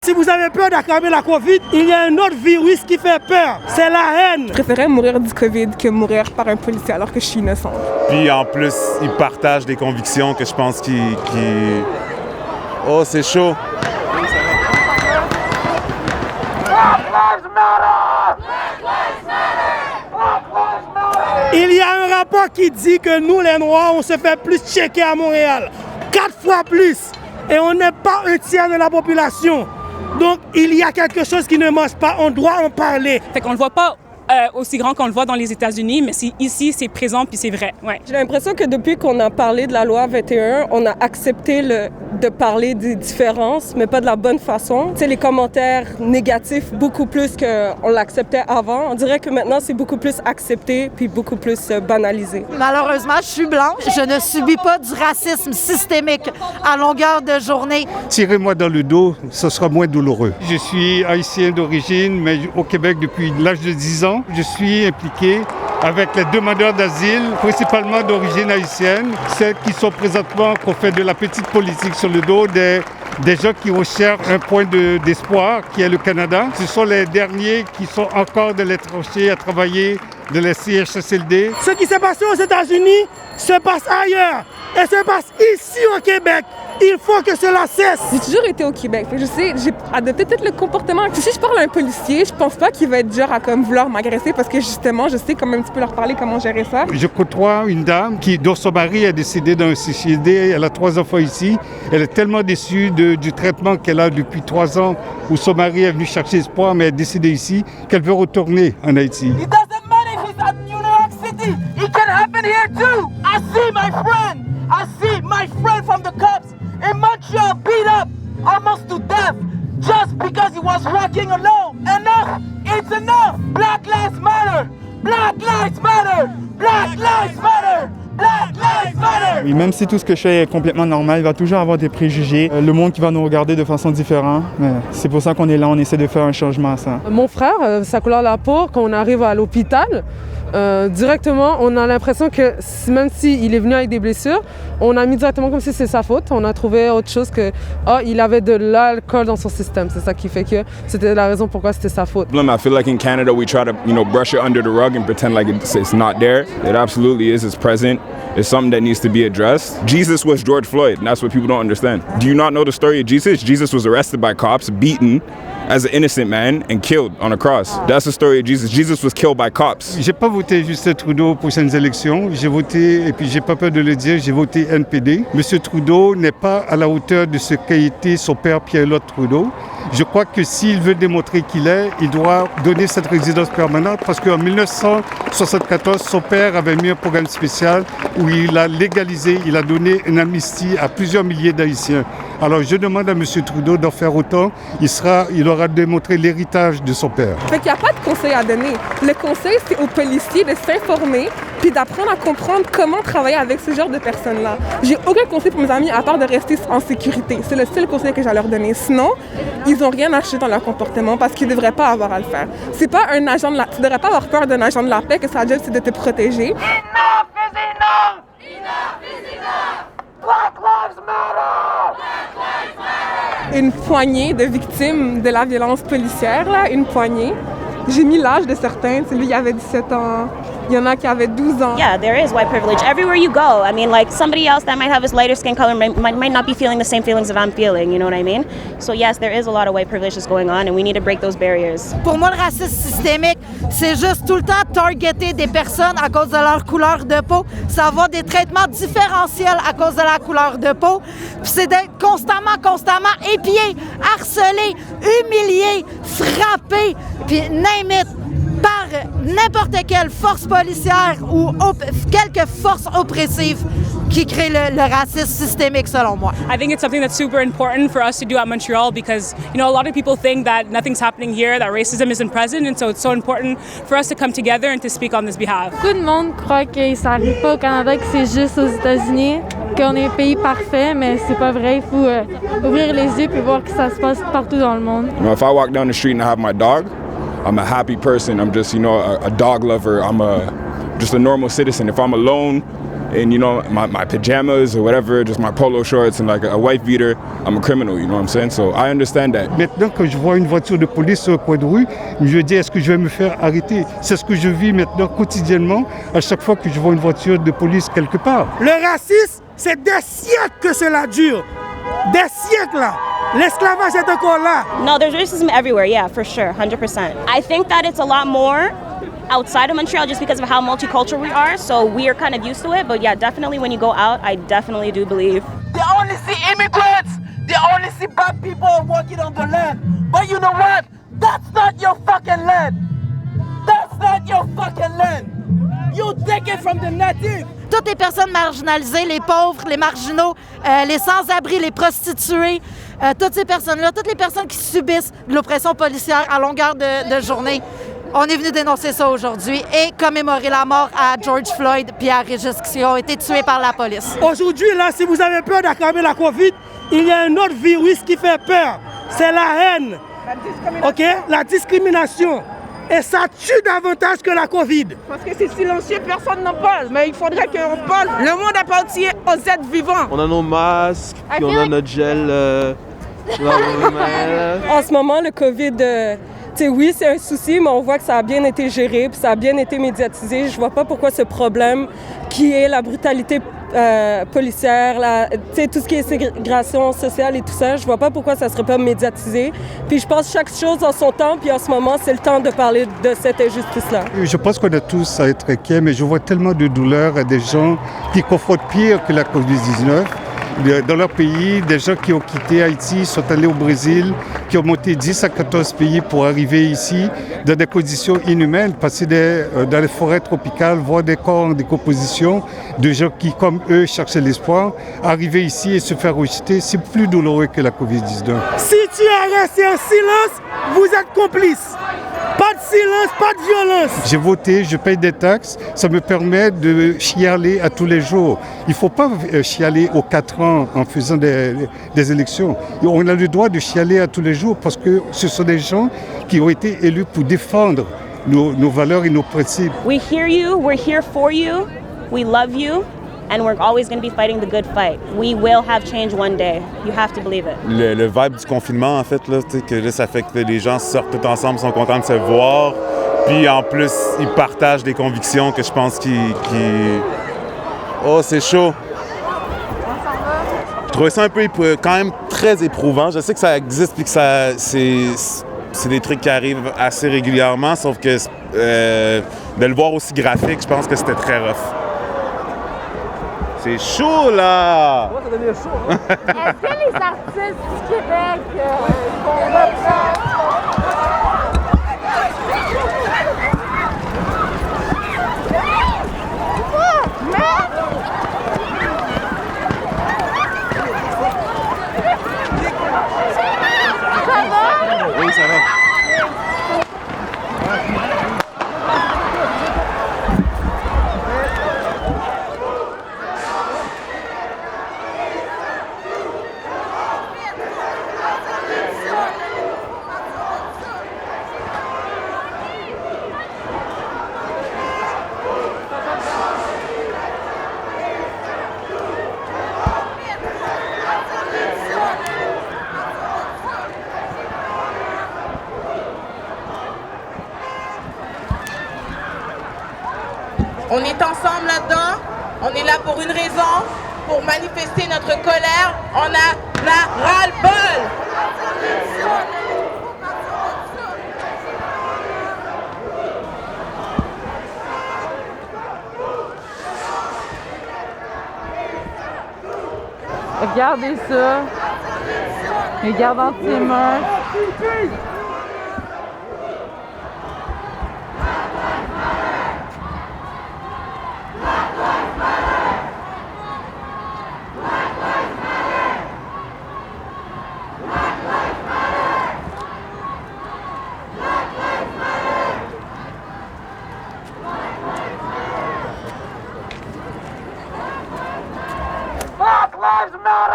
Si vous avez peur d'attraper la COVID, il y a un autre virus qui fait peur, c'est la haine. Je préférais mourir du COVID que mourir par un policier alors que je suis innocente. Puis en plus, ils partagent des convictions que je pense qu'ils... Oh, c'est chaud. Il y a un rapport qui dit que nous, les Noirs, on se fait plus checker à Montréal. 4 fois plus. Et on n'est pas un tiers de la population. Donc, il y a quelque chose qui ne marche pas. On doit en parler. Fait qu'on le voit pas aussi grand qu'on le voit dans les États-Unis, mais ici, c'est présent puis c'est vrai. Ouais. J'ai l'impression que depuis qu'on a parlé de la loi 21, on a accepté de parler des différences, mais pas de la bonne façon. Tu sais, les commentaires négatifs, beaucoup plus qu'on l'acceptait avant. On dirait que maintenant, c'est beaucoup plus accepté puis beaucoup plus banalisé. Malheureusement, je suis blanche. Je ne subis pas du racisme systémique à longueur de journée. Tirez-moi dans le dos, ce sera moins douloureux. Je suis haïtien d'origine, mais au Québec depuis l'âge de 10 ans. Je suis impliqué avec les demandeurs d'asile, principalement d'origine haïtienne, celles qui sont présentement, qu'on fait de la petite politique sur le dos des gens qui recherchent un point d'espoir, qui est le Canada. Ce sont les derniers qui sont encore de l'étranger à travailler de la CHSLD. Ce qui s'est passé aux États-Unis se passe ailleurs et se passe ici au Québec. Il faut que cela cesse. J'ai toujours été au Québec. Je sais, j'ai adopté peut-être le comportement. Si je parle à un policier, je pense pas qu'il va être genre à comme vouloir m'agresser parce que justement, je sais comme un petit peu leur parler comment gérer ça. Je côtoie une dame dont son mari est décédé dans un CHSLD. Elle a 3 enfants ici. Elle est tellement déçue du traitement qu'elle a depuis 3 ans où son mari est venu chercher espoir, mais est décédé ici, qu'elle veut retourner en Haïti. It doesn't matter if it's at New York City. It can happen here too. I see my friend from the cops in Montreal beat up almost to death just because he was walking alone. Enough! It's enough! Black lives matter! Black lives matter! Black lives matter! Black lives matter! Et même si tout ce que je fais est complètement normal, il va toujours avoir des préjugés, le monde qui va nous regarder de façon différente. Mais c'est pour ça qu'on est là, on essaie de faire un changement à ça. Mon frère, sa couleur de la peau, quand on arrive à l'hôpital, directement, on a l'impression que même s'il est venu avec des blessures, on a mis directement comme si c'est sa faute. On a trouvé autre chose que, il avait de l'alcool dans son système. C'est ça qui fait que c'était la raison pourquoi c'était sa faute. I feel like in Canada, we try to, brush it under the rug and pretend like it's not there. It absolutely is. It's present. It's something that needs to be addressed. Jesus was George Floyd, and that's what people don't understand. Do you not know the story of Jesus? Jesus was arrested by cops, beaten as an innocent man, and killed on a cross. That's the story of Jesus. Jesus was killed by cops. J'ai pas voté Justin Trudeau aux prochaines élections. J'ai voté, et puis j'ai pas peur de le dire, j'ai voté NPD. Monsieur Trudeau n'est pas à la hauteur de ce qu'a été son père Pierre-Éliott Trudeau. Je crois que s'il veut démontrer qu'il est, il doit donner cette résidence permanente parce qu'en 1974, son père avait mis un programme spécial où il a légalisé, il a donné une amnistie à plusieurs milliers d'Haïtiens. Alors je demande à M. Trudeau d'en faire autant. Il aura démontré l'héritage de son père. Fait qu'il n'y a pas de conseil à donner. Le conseil, c'est aux policiers de s'informer puis d'apprendre à comprendre comment travailler avec ce genre de personnes-là. J'ai aucun conseil pour mes amis à part de rester en sécurité. C'est le seul conseil que j'ai à leur donner. Sinon, ils n'ont rien à acheter dans leur comportement parce qu'ils ne devraient pas avoir à le faire. C'est pas un agent de la... Tu ne devrais pas avoir peur d'un agent de la paix que sa job, c'est de te protéger. Enough is enough! Enough is enough! Black lives matter! Black lives matter! Une poignée de victimes de la violence policière, là, une poignée. J'ai mis l'âge de certains. Lui, il avait 17 ans. Il y en a qui avaient 12 ans. Yeah, there is white privilege. Everywhere you go, I mean, like, somebody else that might have a lighter skin color might not be feeling the same feelings that I'm feeling, you know what I mean? So yes, there is a lot of white privilege that's going on, and we need to break those barriers. Pour moi, le racisme systémique, c'est juste tout le temps targeter des personnes à cause de leur couleur de peau. C'est avoir des traitements différentiels à cause de la couleur de peau. Puis c'est d'être constamment épié, harcelé, humilié, frappé, puis name it, par n'importe quelle force policière ou quelque force oppressive qui crée le racisme systémique, selon moi. I think it's something that's super important for us to do at Montreal because, a lot of people think that nothing's happening here, that racism isn't present, and so it's so important for us to come together and to speak on this behalf. Beaucoup de monde croit que ça n'arrive pas au Canada, que c'est juste aux États-Unis, qu'on est un pays parfait, mais c'est pas vrai. Il faut ouvrir les yeux et voir que ça se passe partout dans le monde. If I walk down the street and I have my dog, I'm a happy person. I'm just, a dog lover. I'm just a normal citizen. If I'm alone in, you know, my pajamas or whatever, just my polo shorts and like a wife beater, I'm a criminal, you know what I'm saying? So I understand that. Maintenant, quand je vois une voiture de police sur le coin de rue, je me dis, est-ce que je vais me faire arrêter? C'est ce que je vis maintenant quotidiennement, à chaque fois que je vois une voiture de police quelque part. Le racisme, c'est des siècles que cela dure. Des siècles là. L'esclavage est encore là. No, there's racism everywhere, yeah, for sure, 100%. I think that it's a lot more outside of Montreal just because of how multicultural we are, so we are kind of used to it, but yeah, definitely when you go out, I definitely do believe. They only see immigrants, they only see black people walking on the land. But you know what? That's not your fucking land. That's not your fucking land. You take it from the native. Toutes les personnes marginalisées, les pauvres, les marginaux, les sans-abri, les prostituées, toutes ces personnes-là, toutes les personnes qui subissent de l'oppression policière à longueur de journée, on est venu dénoncer ça aujourd'hui et commémorer la mort à George Floyd et à Régis qui ont été tués par la police. Aujourd'hui, là, si vous avez peur d'attraper la COVID, il y a un autre virus qui fait peur. C'est la haine. OK? La discrimination. Et ça tue davantage que la COVID. Parce que c'est silencieux, personne n'en parle. Mais il faudrait qu'on parle. Le monde appartient aux êtres vivants. On a nos masques, puis on a notre gel. En ce moment, le COVID, oui, c'est un souci, mais on voit que ça a bien été géré, puis ça a bien été médiatisé. Je vois pas pourquoi ce problème qui est la brutalité policière, tout ce qui est ségrégation sociale et tout ça, je vois pas pourquoi ça serait pas médiatisé. Puis je pense que chaque chose en son temps, puis en ce moment, c'est le temps de parler de cette injustice-là. Je pense qu'on a tous à être inquiets, mais je vois tellement de douleur à des gens qui confrontent pire que la COVID-19. Dans leur pays, des gens qui ont quitté Haïti, sont allés au Brésil, qui ont monté 10 à 14 pays pour arriver ici dans des conditions inhumaines, passer dans les forêts tropicales, voir des corps en décomposition, de gens qui, comme eux, cherchaient l'espoir. Arriver ici et se faire rejeter, c'est plus douloureux que la COVID-19. Si tu es resté en silence, vous êtes complice. Pas de silence, pas de violence. J'ai voté, je paye des taxes, ça me permet de chialer à tous les jours. Il ne faut pas chialer aux 4 ans en faisant des élections. On a le droit de chialer à tous les jours parce que ce sont des gens qui ont été élus pour défendre nos valeurs et nos principes. We hear you, we're here for you, we love you. And we're always going to be fighting the good fight. We will have change one day. You have to believe it. Le vibe du confinement, en fait, là, que là, ça fait que les gens sortent tous ensemble, sont contents de se voir. Puis en plus, ils partagent des convictions que je pense qu'ils... Oh, c'est chaud. Je trouvais ça un peu quand même très éprouvant. Je sais que ça existe et que c'est des trucs qui arrivent assez régulièrement, sauf que de le voir aussi graphique, je pense que c'était très rough. C'est chaud, là! Est-ce que les artistes du Québec vont reprendre? Ça va? Oui, ça va. On est ensemble là-dedans, on est là pour une raison, pour manifester notre colère, on a la ras-le-bol. Regardez ça. Regarde entre ses mains. Black Lives Matter!